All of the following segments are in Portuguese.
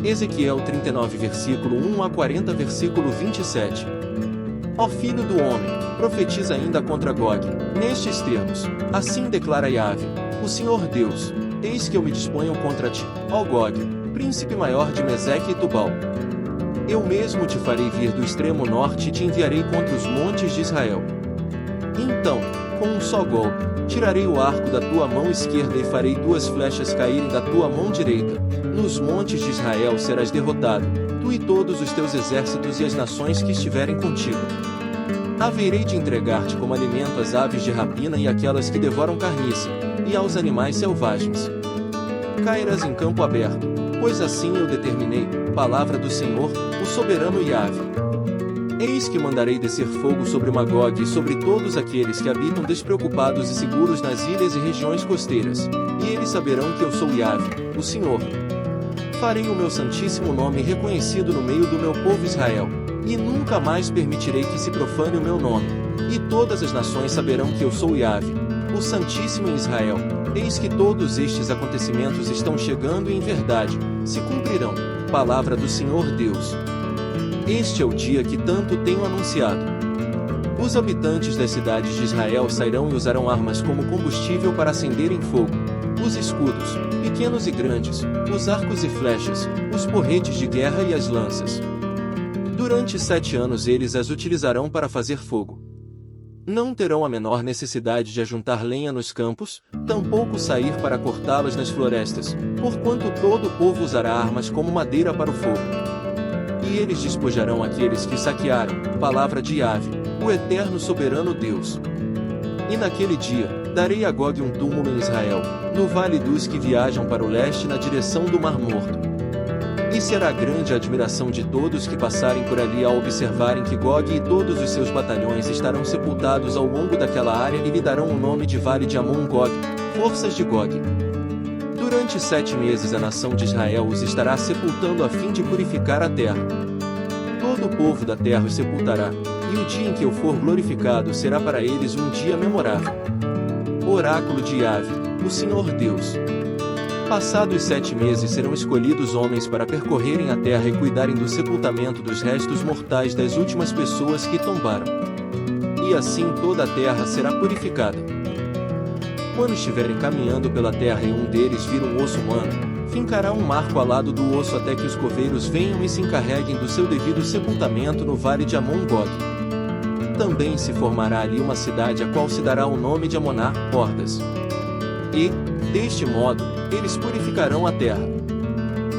Ezequiel 39 versículo 1 a 40 versículo 27. Ó filho do homem, profetiza ainda contra Gog, nestes termos: assim declara Yahvé, o Senhor Deus: eis que eu me disponho contra ti, ó Gog, príncipe maior de Meseque e Tubal. Eu mesmo te farei vir do extremo norte e te enviarei contra os montes de Israel. Então, com um só golpe, tirarei o arco da tua mão esquerda e farei 2 flechas caírem da tua mão direita. Nos montes de Israel serás derrotado, tu e todos os teus exércitos e as nações que estiverem contigo. Haverei de entregar-te como alimento às aves de rapina e àquelas que devoram carniça, e aos animais selvagens. Cairás em campo aberto, pois assim eu determinei, palavra do Senhor, o soberano Yahvé. Eis que mandarei descer fogo sobre Magog e sobre todos aqueles que habitam despreocupados e seguros nas ilhas e regiões costeiras, e eles saberão que eu sou Yahvé, o Senhor. Farei o meu santíssimo nome reconhecido no meio do meu povo Israel, e nunca mais permitirei que se profane o meu nome, e todas as nações saberão que eu sou Yahvé, o Santíssimo em Israel. Eis que todos estes acontecimentos estão chegando e em verdade se cumprirão. Palavra do Senhor Deus. Este é o dia que tanto tenho anunciado. Os habitantes das cidades de Israel sairão e usarão armas como combustível para acenderem fogo: os escudos, pequenos e grandes, os arcos e flechas, os porretes de guerra e as lanças. Durante 7 anos eles as utilizarão para fazer fogo. Não terão a menor necessidade de ajuntar lenha nos campos, tampouco sair para cortá-las nas florestas, porquanto todo o povo usará armas como madeira para o fogo. E eles despojarão aqueles que saquearam, palavra de Yahvé, o eterno soberano Deus. E naquele dia, darei a Gog um túmulo em Israel, no vale dos que viajam para o leste na direção do Mar Morto. E será grande a admiração de todos que passarem por ali ao observarem que Gog e todos os seus batalhões estarão sepultados ao longo daquela área e lhe darão o nome de Vale de Amon-Gog, forças de Gog. Durante 7 meses a nação de Israel os estará sepultando a fim de purificar a terra. Todo o povo da terra os sepultará, e o dia em que eu for glorificado será para eles um dia memorável. Oráculo de Yahvé, o Senhor Deus. Passados 7 meses serão escolhidos homens para percorrerem a terra e cuidarem do sepultamento dos restos mortais das últimas pessoas que tombaram. E assim toda a terra será purificada. Quando estiverem caminhando pela terra e um deles vir um osso humano, fincará um marco ao lado do osso até que os coveiros venham e se encarreguem do seu devido sepultamento no vale de Amon-Gog. Também se formará ali uma cidade a qual se dará o nome de Amoná, Hordas. E, deste modo, eles purificarão a terra.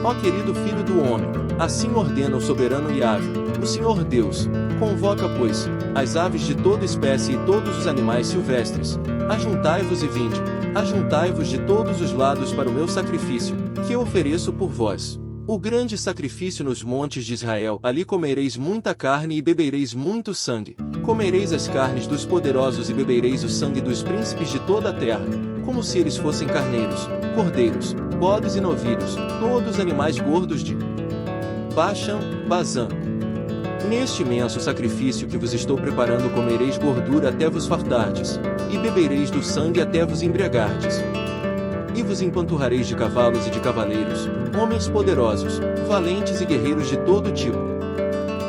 Ó querido filho do homem, assim ordena o soberano Yahvé, o Senhor Deus: convoca, pois, as aves de toda espécie e todos os animais silvestres, ajuntai-vos e vinde, ajuntai-vos de todos os lados para o meu sacrifício, que eu ofereço por vós. O grande sacrifício nos montes de Israel. Ali comereis muita carne e bebereis muito sangue. Comereis as carnes dos poderosos e bebereis o sangue dos príncipes de toda a terra, como se eles fossem carneiros, cordeiros, bodes e novilhos, todos animais gordos de Baixã, Bazã. Neste imenso sacrifício que vos estou preparando comereis gordura até vos fartardes, e bebereis do sangue até vos embriagardes. E vos empanturrareis de cavalos e de cavaleiros, homens poderosos, valentes e guerreiros de todo tipo.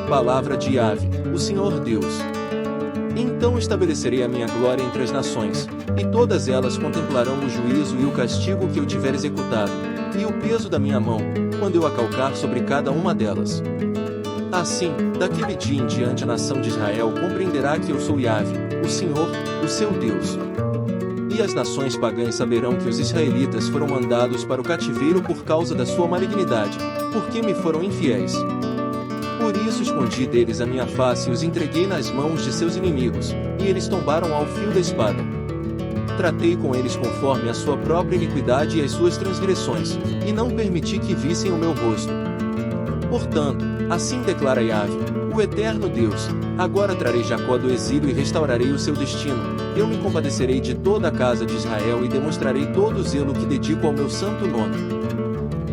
Palavra de Yahvé, o Senhor Deus. Então estabelecerei a minha glória entre as nações, e todas elas contemplarão o juízo e o castigo que eu tiver executado, e o peso da minha mão, quando eu acalcar sobre cada uma delas. Assim, daquele dia em diante a nação de Israel compreenderá que eu sou Yahvé, o Senhor, o seu Deus. E as nações pagãs saberão que os israelitas foram mandados para o cativeiro por causa da sua malignidade, porque me foram infiéis. Por isso escondi deles a minha face e os entreguei nas mãos de seus inimigos, e eles tombaram ao fio da espada. Tratei com eles conforme a sua própria iniquidade e as suas transgressões, e não permiti que vissem o meu rosto. Portanto, assim declara Yahvé, o eterno Deus: agora trarei Jacó do exílio e restaurarei o seu destino. Eu me compadecerei de toda a casa de Israel e demonstrarei todo o zelo que dedico ao meu santo nome.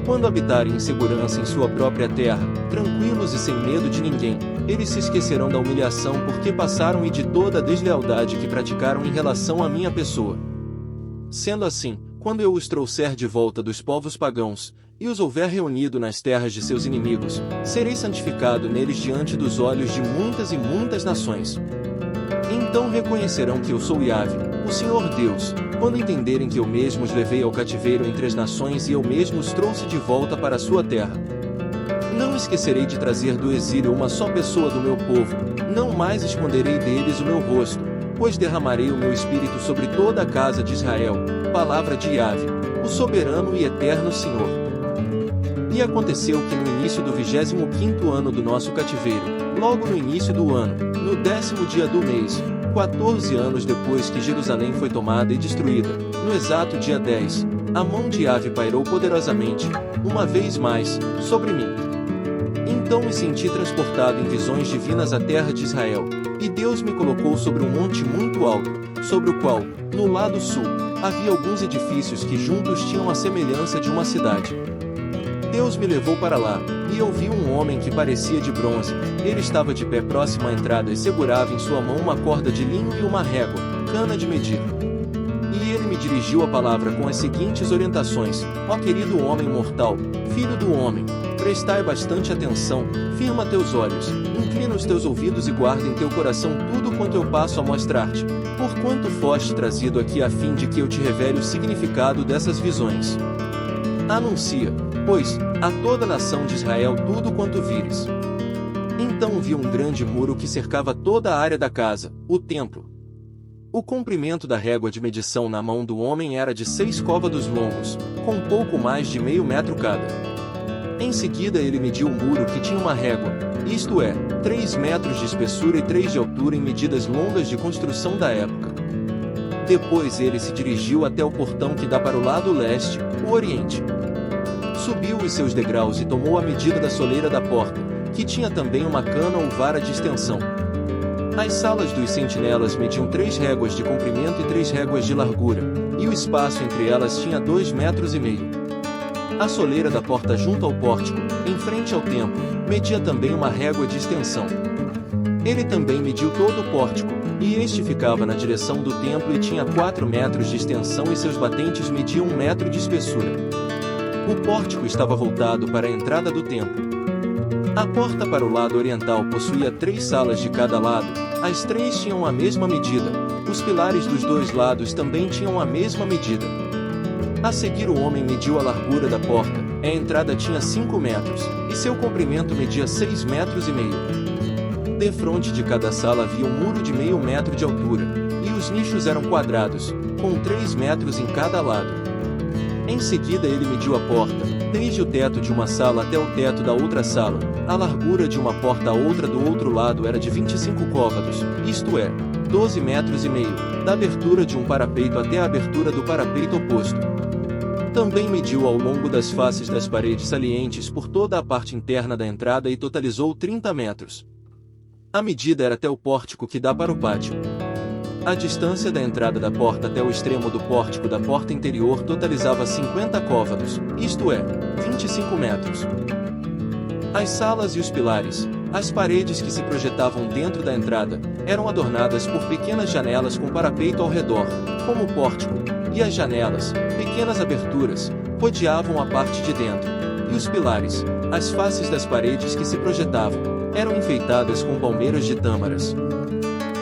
Quando habitarem em segurança em sua própria terra, tranquilos e sem medo de ninguém, eles se esquecerão da humilhação porque passaram e de toda a deslealdade que praticaram em relação à minha pessoa. Sendo assim, quando eu os trouxer de volta dos povos pagãos, e os houver reunido nas terras de seus inimigos, serei santificado neles diante dos olhos de muitas e muitas nações. Então reconhecerão que eu sou Iave, o Senhor Deus, quando entenderem que eu mesmo os levei ao cativeiro entre as nações e eu mesmo os trouxe de volta para a sua terra. Não esquecerei de trazer do exílio uma só pessoa do meu povo, não mais esconderei deles o meu rosto, pois derramarei o meu espírito sobre toda a casa de Israel, palavra de Iave, o soberano e eterno Senhor. E aconteceu que no início do 25º ano do nosso cativeiro, logo no início do ano, no 10º dia do mês, 14 anos depois que Jerusalém foi tomada e destruída, no exato dia 10, a mão de Iave pairou poderosamente, uma vez mais, sobre mim. Então me senti transportado em visões divinas à terra de Israel, e Deus me colocou sobre um monte muito alto, sobre o qual, no lado sul, havia alguns edifícios que juntos tinham a semelhança de uma cidade. Deus me levou para lá, e eu vi um homem que parecia de bronze. Ele estava de pé próximo à entrada e segurava em sua mão uma corda de linho e uma régua, cana de medir. E ele me dirigiu a palavra com as seguintes orientações: ó querido homem mortal, filho do homem, prestai bastante atenção, firma teus olhos, inclina os teus ouvidos e guarda em teu coração tudo quanto eu passo a mostrar-te, porquanto foste trazido aqui a fim de que eu te revele o significado dessas visões. Anuncia, pois, a toda a nação de Israel tudo quanto vires. Então vi um grande muro que cercava toda a área da casa, o templo. O comprimento da régua de medição na mão do homem era de 6 côvados longos, com pouco mais de meio metro cada. Em seguida ele mediu o muro que tinha uma régua, isto é, 3 metros de espessura e 3 de altura em medidas longas de construção da época. Depois ele se dirigiu até o portão que dá para o lado leste, o oriente. Subiu os seus degraus e tomou a medida da soleira da porta, que tinha também uma cana ou vara de extensão. As salas dos sentinelas mediam 3 réguas de comprimento e 3 réguas de largura, e o espaço entre elas tinha 2,5 metros. A soleira da porta junto ao pórtico, em frente ao templo, media também uma régua de extensão. Ele também mediu todo o pórtico, e este ficava na direção do templo e tinha 4 metros de extensão e seus batentes mediam 1 metro de espessura. O pórtico estava voltado para a entrada do templo. A porta para o lado oriental possuía 3 salas de cada lado, as 3 tinham a mesma medida, os pilares dos 2 lados também tinham a mesma medida. A seguir o homem mediu a largura da porta, a entrada tinha 5 metros, e seu comprimento media 6,5 metros. Defronte de cada sala havia um muro de meio metro de altura, e os nichos eram quadrados, com 3 metros em cada lado. Em seguida ele mediu a porta, desde o teto de uma sala até o teto da outra sala. A largura de uma porta a outra do outro lado era de 25 côvados, isto é, 12,5 metros, da abertura de um parapeito até a abertura do parapeito oposto. Também mediu ao longo das faces das paredes salientes por toda a parte interna da entrada e totalizou 30 metros. A medida era até o pórtico que dá para o pátio. A distância da entrada da porta até o extremo do pórtico da porta interior totalizava 50 côvados, isto é, 25 metros. As salas e os pilares, as paredes que se projetavam dentro da entrada, eram adornadas por pequenas janelas com parapeito ao redor, como o pórtico, e as janelas, pequenas aberturas, rodeavam a parte de dentro, e os pilares, as faces das paredes que se projetavam, eram enfeitadas com palmeiras de tâmaras.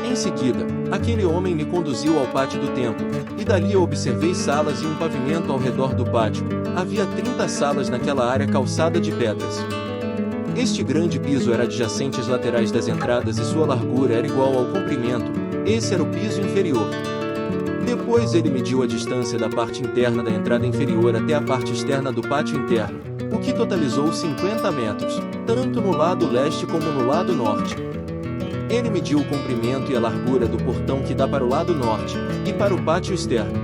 Em seguida, aquele homem me conduziu ao pátio do templo, e dali eu observei salas e um pavimento ao redor do pátio. Havia 30 salas naquela área calçada de pedras. Este grande piso era adjacente às laterais das entradas e sua largura era igual ao comprimento. Esse era o piso inferior. Depois ele mediu a distância da parte interna da entrada inferior até a parte externa do pátio interno, o que totalizou 50 metros, tanto no lado leste como no lado norte. Ele mediu o comprimento e a largura do portão que dá para o lado norte, e para o pátio externo.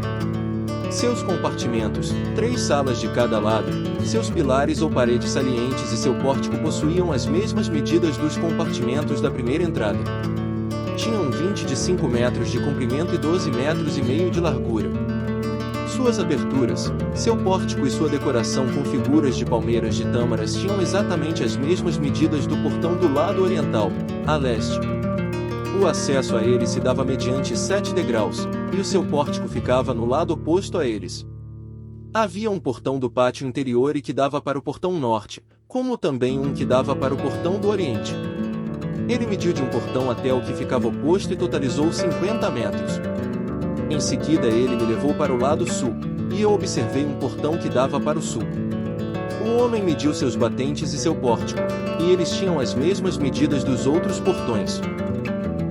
Seus compartimentos, 3 salas de cada lado, seus pilares ou paredes salientes e seu pórtico possuíam as mesmas medidas dos compartimentos da primeira entrada. Tinham 25 metros de comprimento e 12,5 metros de largura. Suas aberturas, seu pórtico e sua decoração com figuras de palmeiras de tâmaras tinham exatamente as mesmas medidas do portão do lado oriental, a leste. O acesso a ele se dava mediante 7 degraus, e o seu pórtico ficava no lado oposto a eles. Havia um portão do pátio interior e que dava para o portão norte, como também um que dava para o portão do oriente. Ele mediu de um portão até o que ficava oposto e totalizou 50 metros. Em seguida ele me levou para o lado sul, e eu observei um portão que dava para o sul. O homem mediu seus batentes e seu pórtico, e eles tinham as mesmas medidas dos outros portões.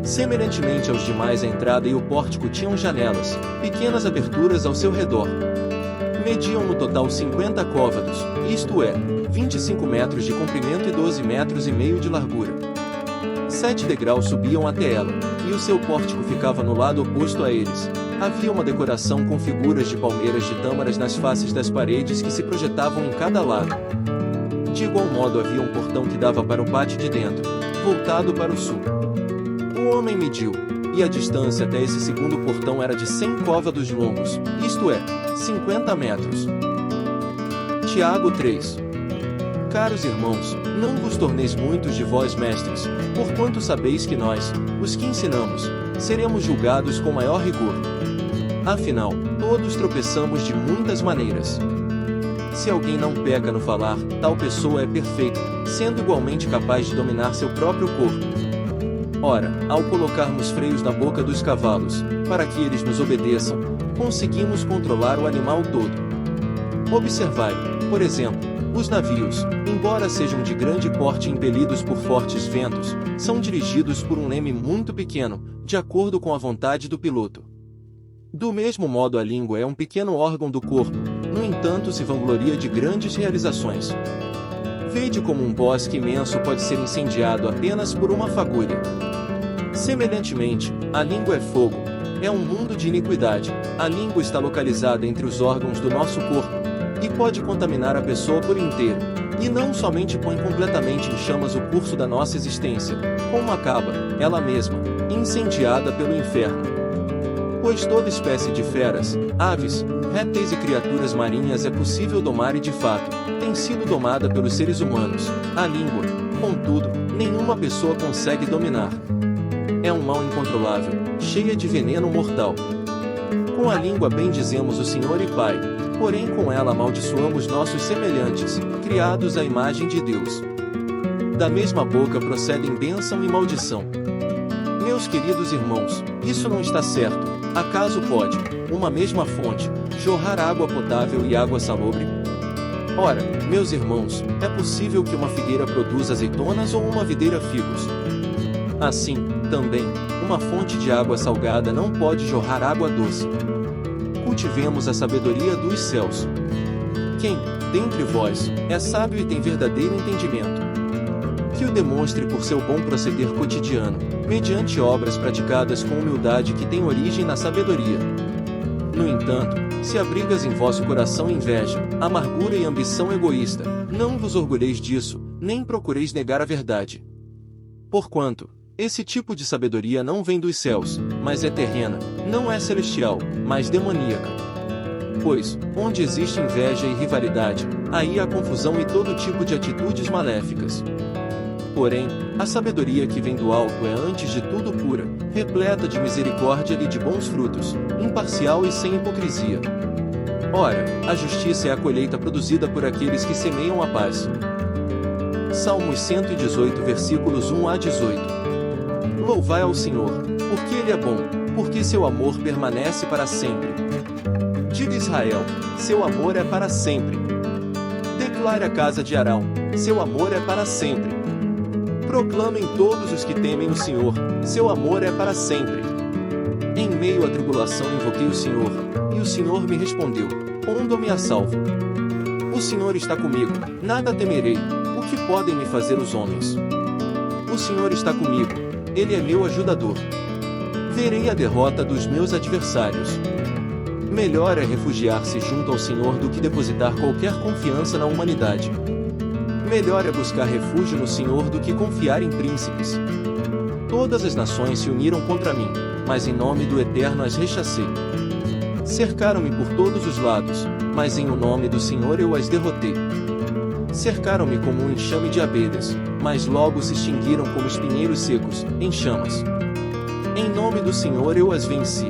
Semelhantemente aos demais, a entrada e o pórtico tinham janelas, pequenas aberturas ao seu redor. Mediam no total 50 côvados, isto é, 25 metros de comprimento e 12 metros e meio de largura. 7 degraus subiam até ela, e o seu pórtico ficava no lado oposto a eles. Havia uma decoração com figuras de palmeiras de tâmaras nas faces das paredes que se projetavam em cada lado. De igual modo havia um portão que dava para o pátio de dentro, voltado para o sul. O homem mediu, e a distância até esse segundo portão era de 100 côvados longos, isto é, 50 metros. Tiago 3. Caros irmãos, não vos torneis muitos de vós mestres, porquanto sabeis que nós, os que ensinamos, seremos julgados com maior rigor. Afinal, todos tropeçamos de muitas maneiras. Se alguém não peca no falar, tal pessoa é perfeita, sendo igualmente capaz de dominar seu próprio corpo. Ora, ao colocarmos freios na boca dos cavalos, para que eles nos obedeçam, conseguimos controlar o animal todo. Observai, por exemplo, os navios, embora sejam de grande porte impelidos por fortes ventos, são dirigidos por um leme muito pequeno, de acordo com a vontade do piloto. Do mesmo modo, a língua é um pequeno órgão do corpo, no entanto se vangloria de grandes realizações. Vede como um bosque imenso pode ser incendiado apenas por uma fagulha. Semelhantemente, a língua é fogo, é um mundo de iniquidade. A língua está localizada entre os órgãos do nosso corpo, e pode contaminar a pessoa por inteiro, e não somente põe completamente em chamas o curso da nossa existência, como acaba, ela mesma, incendiada pelo inferno. Pois toda espécie de feras, aves, répteis e criaturas marinhas é possível domar e de fato, tem sido domada pelos seres humanos. A língua, contudo, nenhuma pessoa consegue dominar. É um mal incontrolável, cheia de veneno mortal. Com a língua bendizemos o Senhor e Pai, porém com ela amaldiçoamos nossos semelhantes, criados à imagem de Deus. Da mesma boca procedem bênção e maldição. Meus queridos irmãos, isso não está certo. Acaso pode, uma mesma fonte, jorrar água potável e água salobre? Ora, meus irmãos, é possível que uma figueira produza azeitonas ou uma videira figos. Assim, também, uma fonte de água salgada não pode jorrar água doce. Cultivemos a sabedoria dos céus. Quem, dentre vós, é sábio e tem verdadeiro entendimento, que o demonstre por seu bom proceder cotidiano, mediante obras praticadas com humildade que têm origem na sabedoria. No entanto, se abrigas em vosso coração inveja, amargura e ambição egoísta, não vos orgulheis disso, nem procureis negar a verdade. Porquanto, esse tipo de sabedoria não vem dos céus, mas é terrena, não é celestial, mas demoníaca. Pois, onde existe inveja e rivalidade, aí há confusão e todo tipo de atitudes maléficas. Porém, a sabedoria que vem do alto é antes de tudo pura, repleta de misericórdia e de bons frutos, imparcial e sem hipocrisia. Ora, a justiça é a colheita produzida por aqueles que semeiam a paz. Salmos 118 versículos 1 a 18. Louvai ao Senhor, porque Ele é bom, porque seu amor permanece para sempre. Diga Israel, seu amor é para sempre. Declare a casa de Arão, seu amor é para sempre. Proclamem todos os que temem o Senhor, seu amor é para sempre. Em meio à tribulação invoquei o Senhor, e o Senhor me respondeu, pondo-me a salvo. O Senhor está comigo, nada temerei, o que podem me fazer os homens? O Senhor está comigo, Ele é meu ajudador. Verei a derrota dos meus adversários. Melhor é refugiar-se junto ao Senhor do que depositar qualquer confiança na humanidade. Melhor é buscar refúgio no Senhor do que confiar em príncipes. Todas as nações se uniram contra mim, mas em nome do Eterno as rechacei. Cercaram-me por todos os lados, mas em o nome do Senhor eu as derrotei. Cercaram-me como um enxame de abelhas, mas logo se extinguiram como espinheiros secos, em chamas. Em nome do Senhor eu as venci.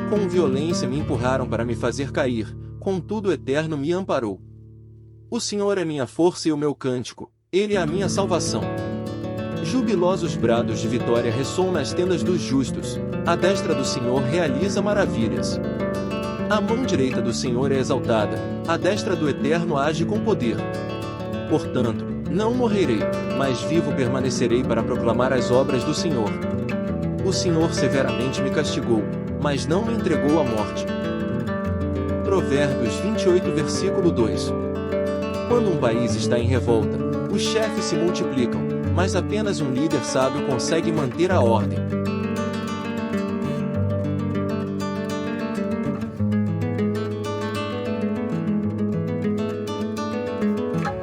Com violência me empurraram para me fazer cair, contudo o Eterno me amparou. O Senhor é minha força e o meu cântico, Ele é a minha salvação. Jubilosos brados de vitória ressoam nas tendas dos justos, a destra do Senhor realiza maravilhas. A mão direita do Senhor é exaltada, a destra do Eterno age com poder. Portanto, não morrerei, mas vivo permanecerei para proclamar as obras do Senhor. O Senhor severamente me castigou, mas não me entregou à morte. Provérbios 28 versículo 2. Quando um país está em revolta, os chefes se multiplicam, mas apenas um líder sábio consegue manter a ordem.